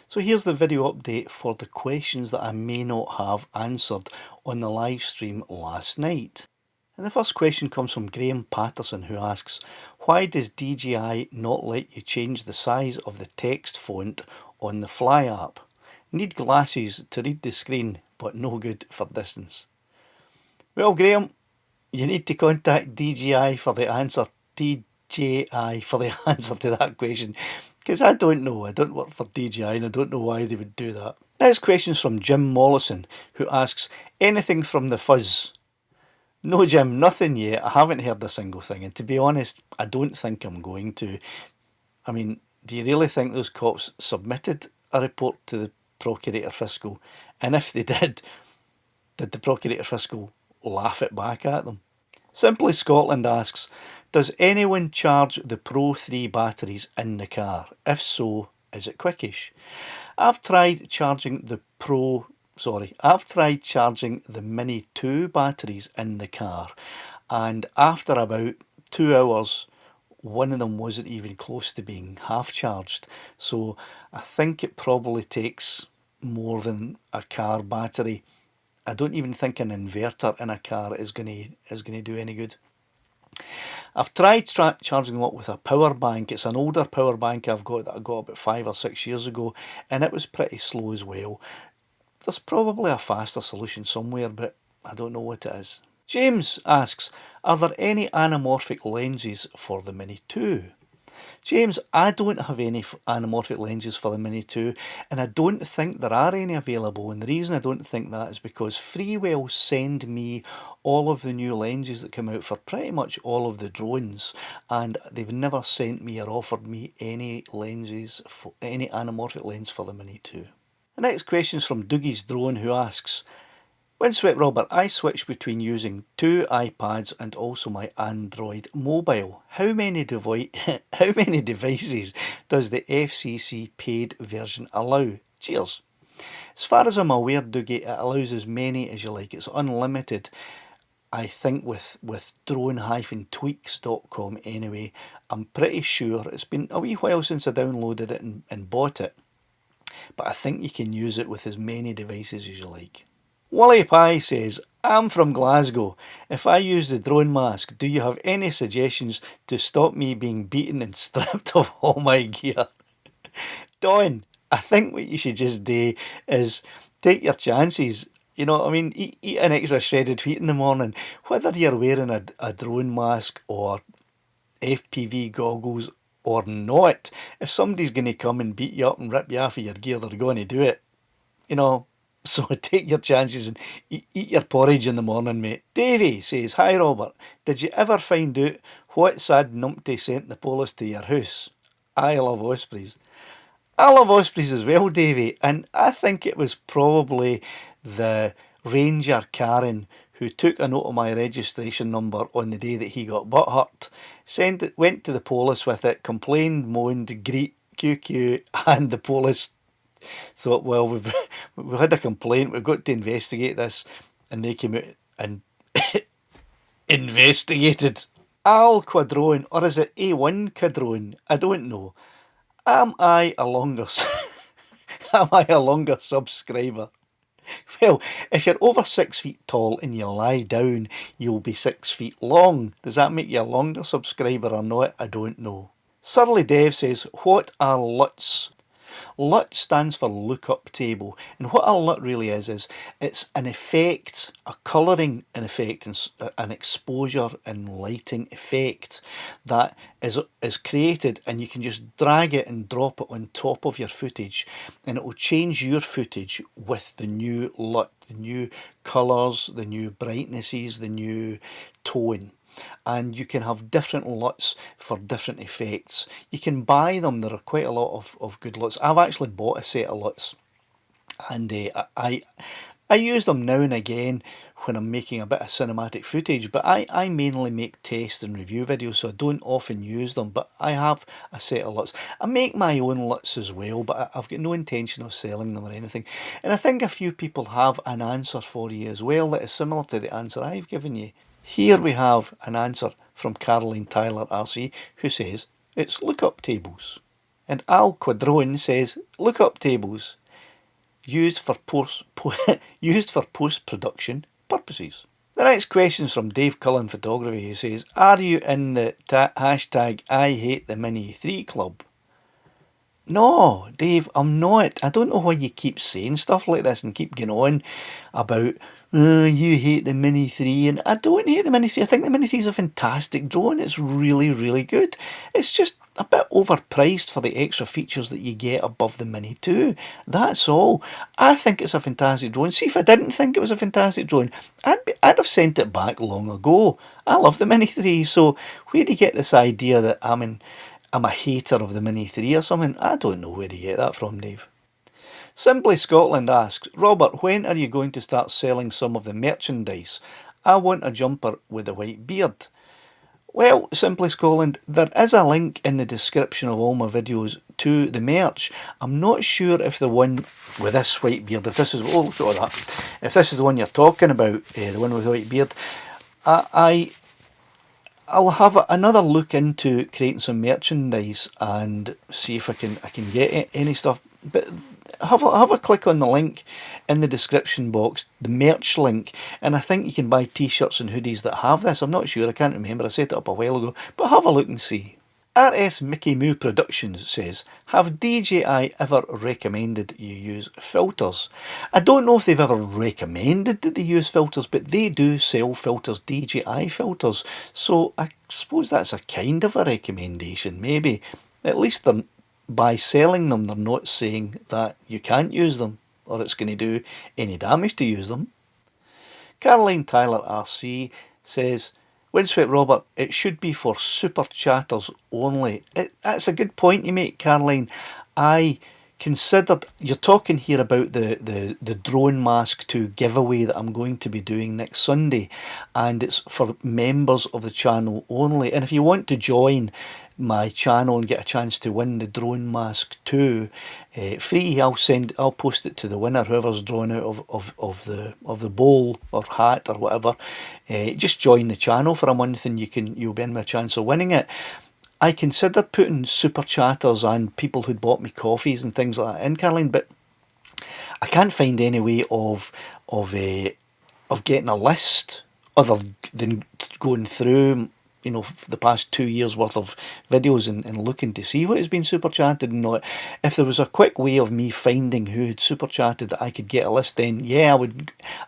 So here's the video update for the questions that I may not have answered on the live stream last night. And the first question comes from Graham Patterson, who asks, why does DJI not let you change the size of the text font on the Fly app? Need glasses to read the screen, but no good for distance. Well, Graham, you need to contact DJI for the answer. DJI for the answer to that question, because I don't know. I don't work for DJI and I don't know why they would do that. Next question's from Jim Mollison, who asks, anything from the fuzz? No, Jim, nothing yet. I haven't heard a single thing, and to be honest, I don't think I'm going to. I mean, do you really think those cops submitted a report to the Procurator Fiscal? And if they did the Procurator Fiscal laugh it back at them? Simply Scotland asks, does anyone charge the Pro 3 batteries in the car? If so, is it quickish? I've tried charging the Mini 2 batteries in the car, and after about 2 hours, one of them wasn't even close to being half charged. So I think it probably takes more than a car battery. I don't even think an inverter in a car is going to do any good. I've tried charging them up with a power bank. It's an older power bank I've got that I got about 5 or 6 years ago, and it was pretty slow as well. There's probably a faster solution somewhere, but I don't know what it is. James asks, are there any anamorphic lenses for the Mini 2? James, I don't have any anamorphic lenses for the Mini 2, and I don't think there are any available, and the reason I don't think that is because Freewell send me all of the new lenses that come out for pretty much all of the drones, and they've never sent me or offered me any lenses, any anamorphic lens for the Mini 2. The next question is from Doogie's Drone, who asks, Windswept Robert, I switch between using 2 iPads and also my Android mobile. How many devices does the FCC paid version allow? Cheers. As far as I'm aware, Doogie, it allows as many as you like. It's unlimited. I think with drone-tweaks.com anyway. I'm pretty sure it's been a wee while since I downloaded it and bought it, but I think you can use it with as many devices as you like. Wally Pie says, I'm from Glasgow. If I use the drone mask, do you have any suggestions to stop me being beaten and stripped of all my gear? Don, I think what you should just do is take your chances. You know what I mean? Eat an extra shredded wheat in the morning. Whether you're wearing a drone mask or FPV goggles or not, if somebody's going to come and beat you up and rip you off of your gear, they're going to do it. You know? So take your chances and eat your porridge in the morning, mate. Davey says, hi Robert, did you ever find out what sad numpty sent the police to your house? I love ospreys. I love ospreys as well, Davey, and I think it was probably the Ranger Karen who took a note of my registration number on the day that he got butthurt, went to the police with it, complained, moaned, greet, QQ, and the police thought, well, we've had a complaint, we've got to investigate this, and they came out and investigated. Al Quadrone, or is it A1 Quadrone? I don't know. Am I a longer subscriber? Well, if you're over 6 feet tall and you lie down, you'll be 6 feet long. Does that make you a longer subscriber or not? I don't know. Surly Dev says, what are LUTs? LUT stands for lookup table, and what a LUT really is it's an effect, a colouring an effect, an exposure and lighting effect that is created, and you can just drag it and drop it on top of your footage, and it will change your footage with the new LUT, the new colours, the new brightnesses, the new tone. And you can have different LUTs for different effects. You can buy them. There are quite a lot of good LUTs. I've actually bought a set of LUTs, and I use them now and again when I'm making a bit of cinematic footage, but I mainly make test and review videos, so I don't often use them, but I have a set of LUTs. I make my own LUTs as well, but I've got no intention of selling them or anything. And I think a few people have an answer for you as well that is similar to the answer I've given you. Here we have an answer from Caroline Tyler RC, who says it's lookup tables. And Al Quadrone says, look up tables used for post-production purposes. The next question is from Dave Cullen Photography, who says, are you in the hashtag I hate the Mini 3 club? No, Dave, I'm not. I don't know why you keep saying stuff like this and keep going on about, you hate the Mini 3, and I don't hate the Mini 3. I think the Mini 3 is a fantastic drone. It's really, really good. It's just a bit overpriced for the extra features that you get above the Mini 2. That's all. I think it's a fantastic drone. See, if I didn't think it was a fantastic drone, I'd have sent it back long ago. I love the Mini 3, so where do you get this idea that I'm a hater of the Mini 3 or something? I don't know where to get that from, Dave. Simply Scotland asks, Robert, when are you going to start selling some of the merchandise? I want a jumper with a white beard. Well, Simply Scotland, there is a link in the description of all my videos to the merch. I'm not sure if the one with this white beard, if this is, oh, look at all that. If this is the one you're talking about, the one with the white beard, I'll have another look into creating some merchandise and see if I can get any stuff. But have a click on the link in the description box, the merch link, and I think you can buy t-shirts and hoodies that have this. I'm not sure, I can't remember, I set it up a while ago, but have a look and see. RS Mickey Moo Productions says, have DJI ever recommended you use filters? I don't know if they've ever recommended that they use filters, but they do sell filters, DJI filters, so I suppose that's a kind of a recommendation, maybe. At least by selling them, they're not saying that you can't use them, or it's going to do any damage to use them. Caroline Tyler RC says, Windswept Robert, it should be for super chatters only. That's a good point you make, Caroline. I considered, you're talking here about the Drone Mask 2 giveaway that I'm going to be doing next Sunday, and it's for members of the channel only. And if you want to join my channel and get a chance to win the Drone Mask 2 free, I'll post it to the winner, whoever's drawn out of the bowl or hat or whatever. Just join the channel for a month and you'll be in my chance of winning it. I considered putting super chatters and people who'd bought me coffees and things like that in, Caroline, but I can't find any way of getting a list other than going through, you know, the past 2 years worth of videos and looking to see what has been super chatted and not. If there was a quick way of me finding who had super chatted that I could get a list, then yeah,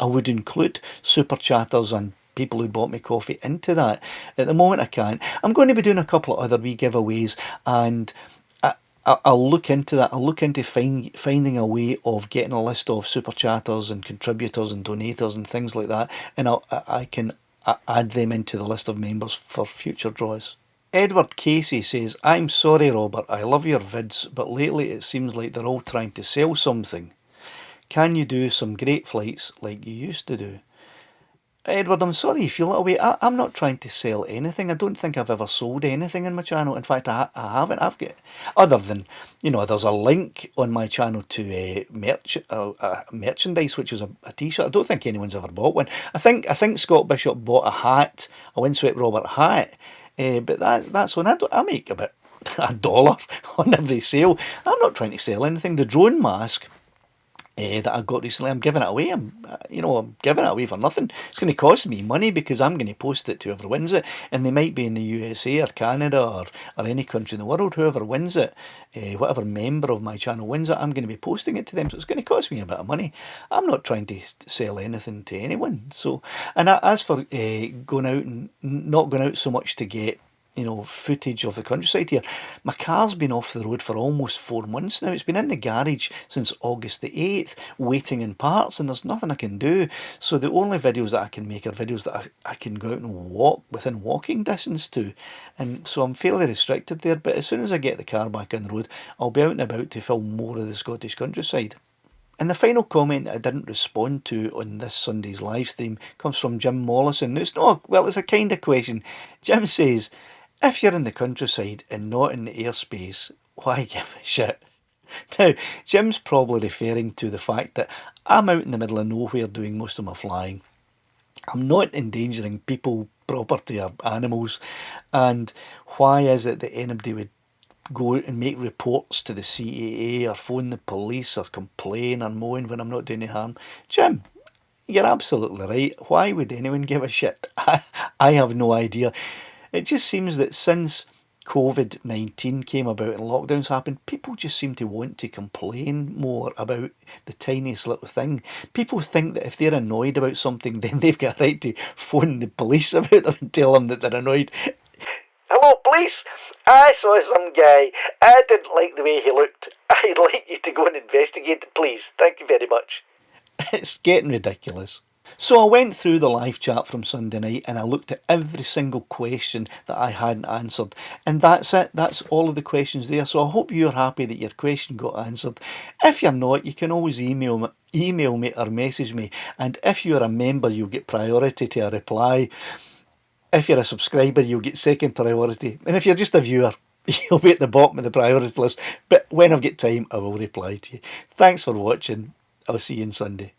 I would include super chatters and people who bought me coffee into that. At the moment I can't. I'm going to be doing a couple of other wee giveaways, and I'll look into that. I'll look into finding a way of getting a list of super chatters and contributors and donators and things like that, and I can add them into the list of members for future draws. Edward Casey says, I'm sorry Robert, I love your vids, but lately it seems like they're all trying to sell something. Can you do some great flights like you used to do? Edward, I'm sorry you feel that way. I'm not trying to sell anything. I don't think I've ever sold anything on my channel. In fact, I haven't. I've got, other than, you know, there's a link on my channel to merchandise, which is a t-shirt. I don't think anyone's ever bought one. I think Scott Bishop bought a hat, a Windswept Robert hat, but that's when I make about $1 on every sale. I'm not trying to sell anything. The drone mask that I got recently, I'm giving it away. I'm giving it away for nothing. It's going to cost me money because I'm going to post it to whoever wins it, and they might be in the USA or Canada or any country in the world. Whoever wins it, whatever member of my channel wins it, I'm going to be posting it to them. So it's going to cost me a bit of money. I'm not trying to sell anything to anyone. So, and as for going out and not going out so much to get, you know, footage of the countryside here, my car's been off the road for almost 4 months now. It's been in the garage since August the 8th, waiting in parts, and there's nothing I can do. So the only videos that I can make are videos that I can go out and walk within walking distance to. And so I'm fairly restricted there, but as soon as I get the car back on the road, I'll be out and about to film more of the Scottish countryside. And the final comment that I didn't respond to on this Sunday's live stream comes from Jim Mollison. It's a kind of question. Jim says, if you're in the countryside and not in the airspace, why give a shit? Now, Jim's probably referring to the fact that I'm out in the middle of nowhere doing most of my flying. I'm not endangering people, property or animals. And why is it that anybody would go out and make reports to the CAA or phone the police or complain or moan when I'm not doing any harm. Jim, you're absolutely right. Why would anyone give a shit? I have no idea. It just seems that since COVID-19 came about and lockdowns happened, people just seem to want to complain more about the tiniest little thing. People think that if they're annoyed about something, then they've got a right to phone the police about them and tell them that they're annoyed. Hello, police. I saw some guy. I didn't like the way he looked. I'd like you to go and investigate it, please. Thank you very much. It's getting ridiculous. So I went through the live chat from Sunday night and I looked at every single question that I hadn't answered. And that's it. That's all of the questions there. So I hope you're happy that your question got answered. If you're not, you can always email me or message me. And if you're a member, you'll get priority to a reply. If you're a subscriber, you'll get second priority. And if you're just a viewer, you'll be at the bottom of the priority list. But when I've got time, I will reply to you. Thanks for watching. I'll see you on Sunday.